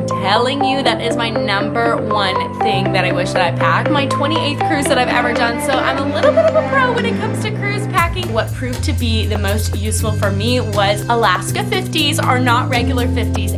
telling you that is my #1 thing that I wish that I packed. My 28th cruise that I've ever done, so I'm a little bit of a pro when it comes to cruise packing. What proved to be the most useful for me was Alaska 50s are not regular 50s.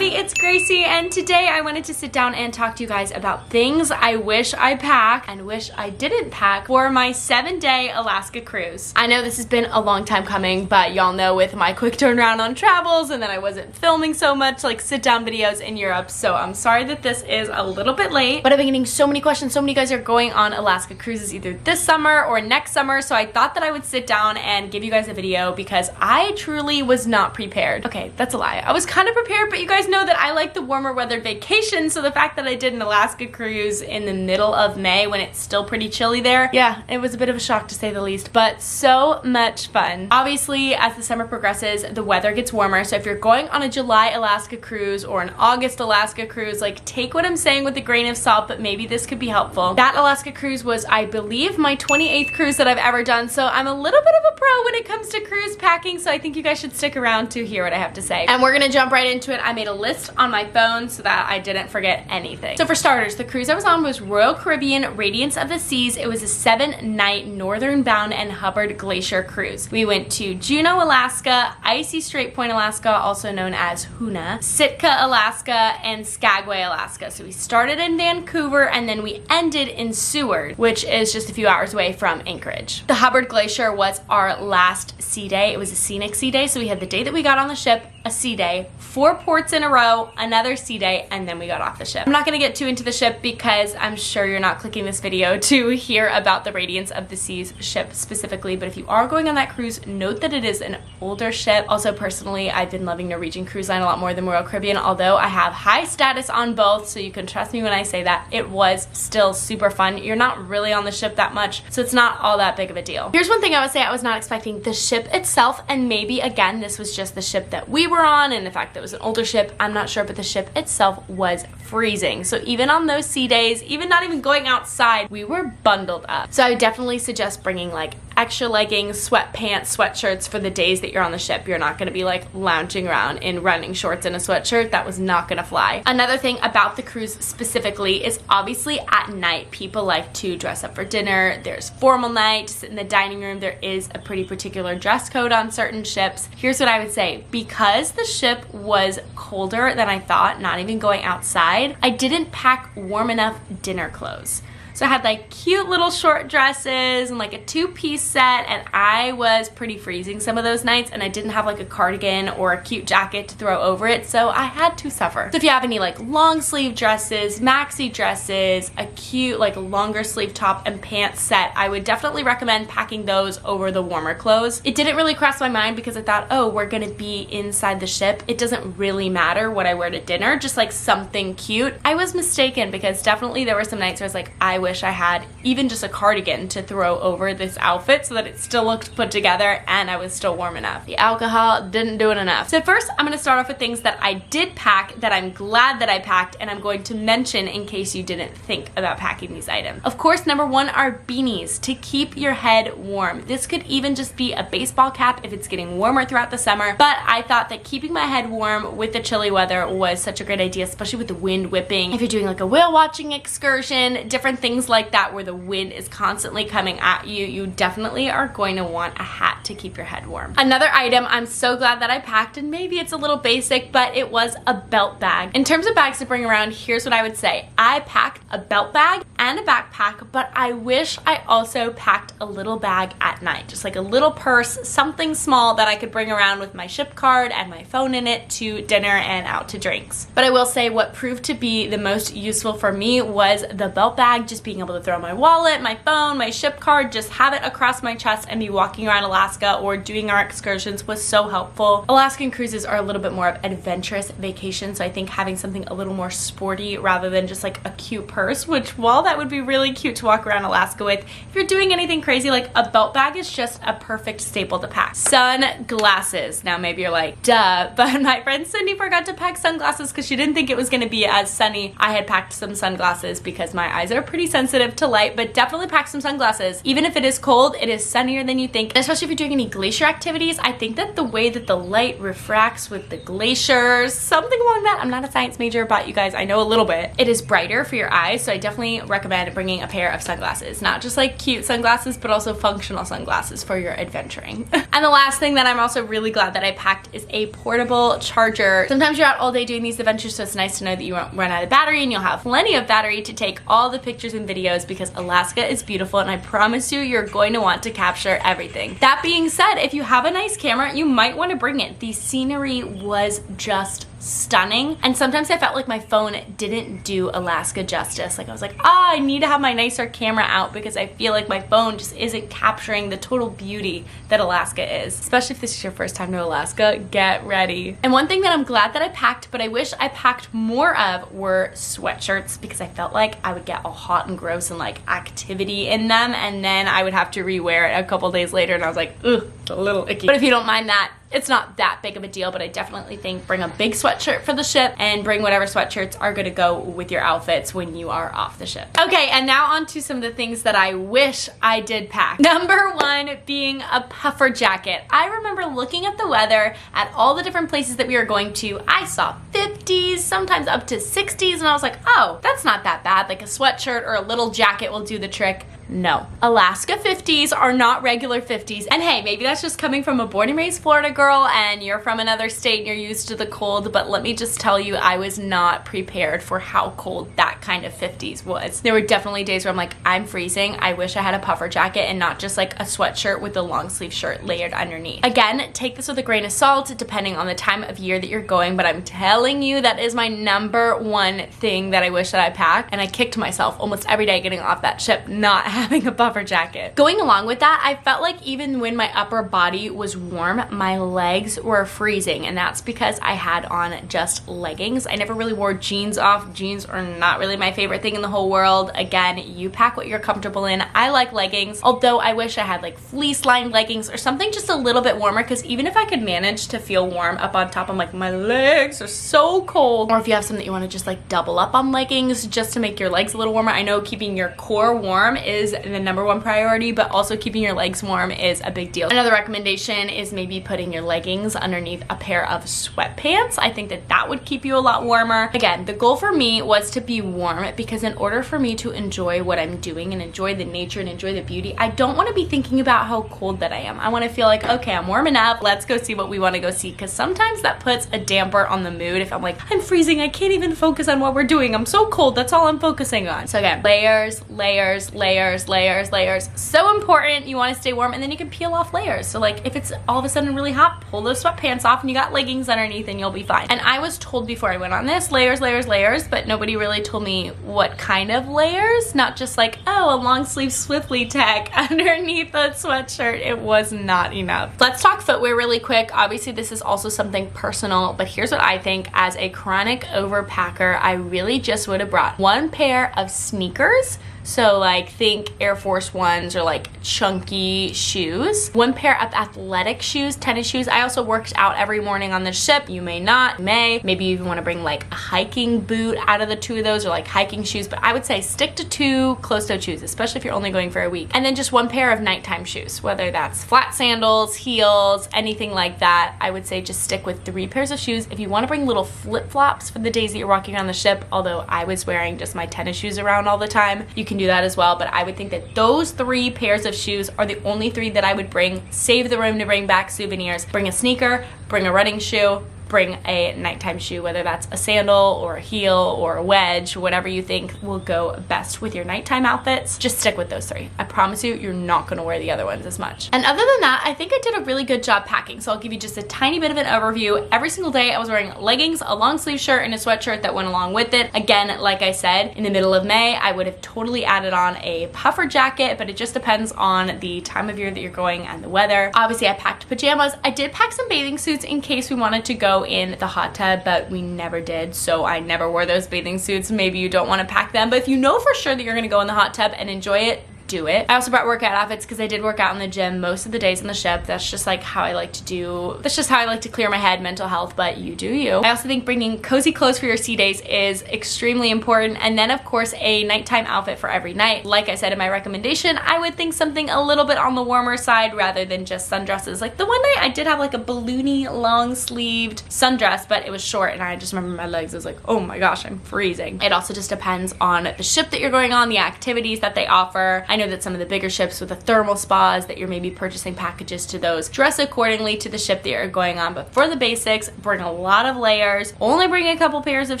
It's Gracie, and today I wanted to sit down and talk to you guys about things I wish I packed and wish I didn't pack for my 7-day Alaska cruise. I know this has been a long time coming, but y'all know with my quick turnaround on travels and then I wasn't filming so much like sit down videos in Europe, so I'm sorry that this is a little bit late, but I've been getting so many questions. So many guys are going on Alaska cruises either this summer or next summer, so I thought that I would sit down and give you guys a video because I truly was not prepared. Okay, that's a lie. I was kind of prepared, but you guys know that I like the warmer weather vacation, so the fact that I did an Alaska cruise in the middle of May when it's still pretty chilly there, yeah, it was a bit of a shock to say the least, but so much fun. Obviously, as the summer progresses, the weather gets warmer, so if you're going on a July Alaska cruise or an August Alaska cruise, like, take what I'm saying with a grain of salt, but maybe this could be helpful. That Alaska cruise was, I believe, my 28th cruise that I've ever done, so I'm a little bit of a pro when it comes to cruise packing, so I think you guys should stick around to hear what I have to say. And we're gonna jump right into it. I made a list on my phone so that I didn't forget anything. So for starters, the cruise I was on was Royal Caribbean Radiance of the Seas. It was a 7-night northern bound and Hubbard Glacier cruise. We went to Juneau, Alaska, Icy Strait Point, Alaska, also known as Hoonah, Sitka, Alaska, and Skagway, Alaska. So we started in Vancouver and then we ended in Seward, which is just a few hours away from Anchorage. The Hubbard Glacier was our last sea day. It was a scenic sea day, so we had the day that we got on the ship, a sea day, 4 ports in a row, another sea day, and then we got off the ship. I'm not gonna get too into the ship because I'm sure you're not clicking this video to hear about the Radiance of the Seas ship specifically, but if you are going on that cruise, note that it is an older ship. Also, personally, I've been loving Norwegian Cruise Line a lot more than Royal Caribbean, although I have high status on both, so you can trust me when I say that. It was still super fun. You're not really on the ship that much, so it's not all that big of a deal. Here's one thing I would say I was not expecting. The ship itself, and maybe again, this was just the ship that we were on, and the fact that it was an older ship, I'm not sure, but the ship itself was freezing. So even on those sea days, even not even going outside, we were bundled up. So I would definitely suggest bringing like extra leggings, sweatpants, sweatshirts for the days that you're on the ship. You're not gonna be like lounging around in running shorts and a sweatshirt. That was not gonna fly. Another thing about the cruise specifically is obviously at night, people like to dress up for dinner. There's formal night, to sit in the dining room. There is a pretty particular dress code on certain ships. Here's what I would say. Because the ship was colder than I thought, not even going outside, I didn't pack warm enough dinner clothes. So I had like cute little short dresses and like a 2-piece set, and I was pretty freezing some of those nights, and I didn't have like a cardigan or a cute jacket to throw over it, so I had to suffer. So if you have any like long sleeve dresses, maxi dresses, a cute like longer sleeve top and pants set, I would definitely recommend packing those over the warmer clothes. It didn't really cross my mind because I thought, oh, we're gonna be inside the ship. It doesn't really matter what I wear to dinner, just like something cute. I was mistaken because definitely there were some nights where I was like, I wish I had even just a cardigan to throw over this outfit so that it still looked put together and I was still warm enough. The alcohol didn't do it enough. So first, I'm gonna start off with things that I did pack that I'm glad that I packed, and I'm going to mention in case you didn't think about packing these items. Of course, #1 are beanies to keep your head warm. This could even just be a baseball cap if it's getting warmer throughout the summer, but I thought that keeping my head warm with the chilly weather was such a great idea, especially with the wind whipping. If you're doing like a whale watching excursion, different things like that where the wind is constantly coming at you, you definitely are going to want a hat to keep your head warm. Another item I'm so glad that I packed, and maybe it's a little basic, but it was a belt bag. In terms of bags to bring around, here's what I would say. I packed a belt bag and a backpack, but I wish I also packed a little bag at night, just like a little purse, something small that I could bring around with my ship card and my phone in it to dinner and out to drinks. But I will say what proved to be the most useful for me was the belt bag, just being able to throw my wallet, my phone, my ship card, just have it across my chest and be walking around Alaska or doing our excursions was so helpful. Alaskan cruises are a little bit more of adventurous vacations, so I think having something a little more sporty rather than just like a cute purse, which while that would be really cute to walk around Alaska with. If you're doing anything crazy, like a belt bag is just a perfect staple to pack. Sunglasses. Now maybe you're like, duh, but my friend Cindy forgot to pack sunglasses because she didn't think it was going to be as sunny. I had packed some sunglasses because my eyes are pretty sensitive to light, but definitely pack some sunglasses. Even if it is cold, it is sunnier than you think. And especially if you're doing any glacier activities, I think that the way that the light refracts with the glaciers, something along that. I'm not a science major, but you guys, I know a little bit. It is brighter for your eyes, so I definitely recommend bringing a pair of sunglasses. Not just like cute sunglasses, but also functional sunglasses for your adventuring. And the last thing that I'm also really glad that I packed is a portable charger. Sometimes you're out all day doing these adventures, so it's nice to know that you won't run out of battery and you'll have plenty of battery to take all the pictures and videos, because Alaska is beautiful and I promise you're going to want to capture everything. That being said, if you have a nice camera, you might want to bring it. The scenery was just stunning, and sometimes I felt like my phone didn't do Alaska justice. Like I was like, I need to have my nicer camera out because I feel like my phone just isn't capturing the total beauty that Alaska is. Especially if this is your first time to Alaska, get ready. And one thing that I'm glad that I packed, but I wish I packed more of, were sweatshirts, because I felt like I would get all hot and gross and like activity in them, and then I would have to rewear it a couple days later, and I was like, ugh, it's a little icky. But if you don't mind that, it's not that big of a deal, but I definitely think bring a big sweatshirt for the ship and bring whatever sweatshirts are gonna go with your outfits when you are off the ship. Okay, and now on to some of the things that I wish I did pack. Number one being a puffer jacket. I remember looking at the weather at all the different places that we were going to. I saw 50s, sometimes up to 60s, and I was like, oh, that's not that bad. Like a sweatshirt or a little jacket will do the trick. No. Alaska 50s are not regular 50s. And hey, maybe that's just coming from a born and raised Florida girl and you're from another state and you're used to the cold, but let me just tell you, I was not prepared for how cold that kind of 50s was. There were definitely days where I'm like, I'm freezing. I wish I had a puffer jacket and not just like a sweatshirt with a long sleeve shirt layered underneath. Again, take this with a grain of salt depending on the time of year that you're going, but I'm telling you, that is my number one thing that I wish that I packed, and I kicked myself almost every day getting off that ship not having a puffer jacket. Going along with that, I felt like even when my upper body was warm, my legs were freezing, and that's because I had on just leggings. I never really wore jeans off. Jeans are not really my favorite thing in the whole world. Again, you pack what you're comfortable in. I like leggings, although I wish I had like fleece lined leggings or something just a little bit warmer, because even if I could manage to feel warm up on top, I'm like, my legs are so cold. Or if you have some that you want to just like double up on leggings just to make your legs a little warmer. I know keeping your core warm is the number one priority, but also keeping your legs warm is a big deal. Another recommendation is maybe putting your leggings underneath a pair of sweatpants. I think that that would keep you a lot warmer. Again, the goal for me was to be warm, because in order for me to enjoy what I'm doing and enjoy the nature and enjoy the beauty, I don't want to be thinking about how cold that I am. I want to feel like, okay, I'm warm enough, let's go see what we want to go see, because sometimes that puts a damper on the mood. If I'm like, I'm freezing, I can't even focus on what we're doing, I'm so cold, that's all I'm focusing on. So again, layers, layers, layers, layers, layers. So important. You want to stay warm, and then you can peel off layers. So like if it's all of a sudden really hot, pull those sweatpants off and you got leggings underneath and you'll be fine. And I was told before I went on this, layers, layers, layers, but nobody really told me what kind of layers. Not just like, oh, a long sleeve Swiftly tech underneath a sweatshirt. It was not enough. Let's talk footwear really quick. Obviously this is also something personal, but here's what I think. As a chronic overpacker, I really just would have brought one pair of sneakers. So like think Air Force Ones or like chunky shoes. One pair of athletic shoes, tennis shoes. I also worked out every morning on the ship. You may not, you may. Maybe you even want to bring like a hiking boot out of the two of those, or like hiking shoes. But I would say stick to two closed-toed shoes, especially if you're only going for a week. And then just one pair of nighttime shoes, whether that's flat sandals, heels, anything like that. I would say just stick with 3 pairs of shoes. If you want to bring little flip-flops for the days that you're walking around the ship, although I was wearing just my tennis shoes around all the time, you can do that as well. But I would think that those 3 pairs of shoes are the only 3 that I would bring. Save the room to bring back souvenirs. Bring a sneaker, bring a running shoe, bring a nighttime shoe, whether that's a sandal or a heel or a wedge, whatever you think will go best with your nighttime outfits. Just stick with those 3. I promise you, you're not gonna wear the other ones as much. And other than that, I think I did a really good job packing. So I'll give you just a tiny bit of an overview. Every single day I was wearing leggings, a long sleeve shirt, and a sweatshirt that went along with it. Again, like I said, in the middle of May, I would have totally added on a puffer jacket, but it just depends on the time of year that you're going and the weather. Obviously, I packed pajamas. I did pack some bathing suits in case we wanted to go go in the hot tub, but we never did, so I never wore those bathing suits. Maybe you don't want to pack them, but if you know for sure that you're going to go in the hot tub and enjoy it, do it. I also brought workout outfits because I did work out in the gym most of the days on the ship. That's just like how I like to do, that's just how I like to clear my head, mental health, but you do you. I also think bringing cozy clothes for your sea days is extremely important, and then of course a nighttime outfit for every night. Like I said in my recommendation, I would think something a little bit on the warmer side rather than just sundresses. Like the one night I did have like a balloony long sleeved sundress, but it was short and I just remember my legs, I was like, oh my gosh, I'm freezing. It also just depends on the ship that you're going on, the activities that they offer. I know that some of the bigger ships with the thermal spas that you're maybe purchasing packages to those, dress accordingly to the ship that you're going on, but for the basics, bring a lot of layers, only bring a couple pairs of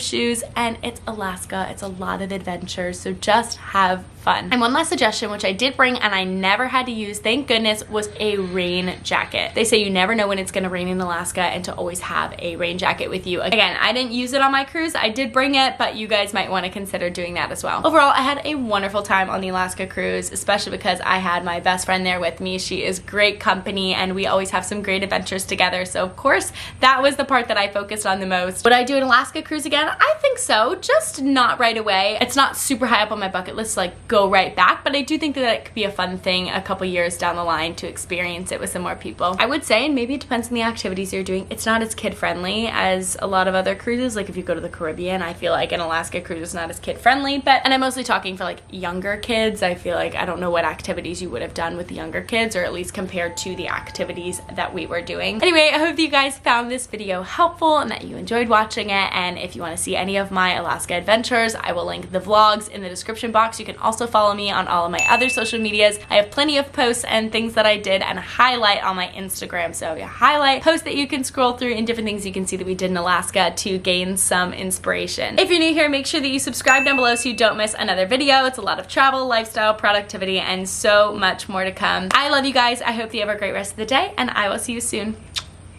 shoes, and it's Alaska. It's a lot of adventures, so just have fun. And one last suggestion, which I did bring and I never had to use, thank goodness, was a rain jacket. They say you never know when it's gonna rain in Alaska and to always have a rain jacket with you. Again, I didn't use it on my cruise. I did bring it, but you guys might want to consider doing that as well. Overall, I had a wonderful time on the Alaska cruise, especially because I had my best friend there with me. She is great company and we always have some great adventures together. So of course, that was the part that I focused on the most. Would I do an Alaska cruise again? I think so, just not right away. It's not super high up on my bucket list, like go right back, but I do think that it could be a fun thing a couple years down the line to experience it with some more people. I would say, and maybe it depends on the activities you're doing, it's not as kid friendly as a lot of other cruises. Like if you go to the Caribbean, I feel like an Alaska cruise is not as kid friendly, but, and I'm mostly talking for like younger kids. I feel like I don't know what activities you would have done with the younger kids, or at least compared to the activities that we were doing. Anyway, I hope you guys found this video helpful and that you enjoyed watching it, and if you want to see any of my Alaska adventures, I will link the vlogs in the description box. You can also follow me on all of my other social medias. I have plenty of posts and things that I did and highlight on my Instagram. So yeah, highlight posts that you can scroll through and different things you can see that we did in Alaska to gain some inspiration. If you're new here, make sure that you subscribe down below so you don't miss another video. It's a lot of travel, lifestyle, productivity, and so much more to come. I love you guys. I hope you have a great rest of the day, and I will see you soon.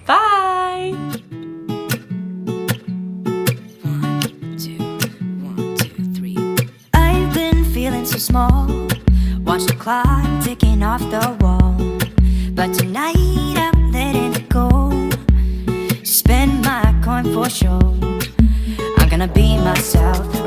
Bye! Feeling so small, watch the clock ticking off the wall, but tonight I'm letting it go. Spend my coin for sure, I'm gonna be myself.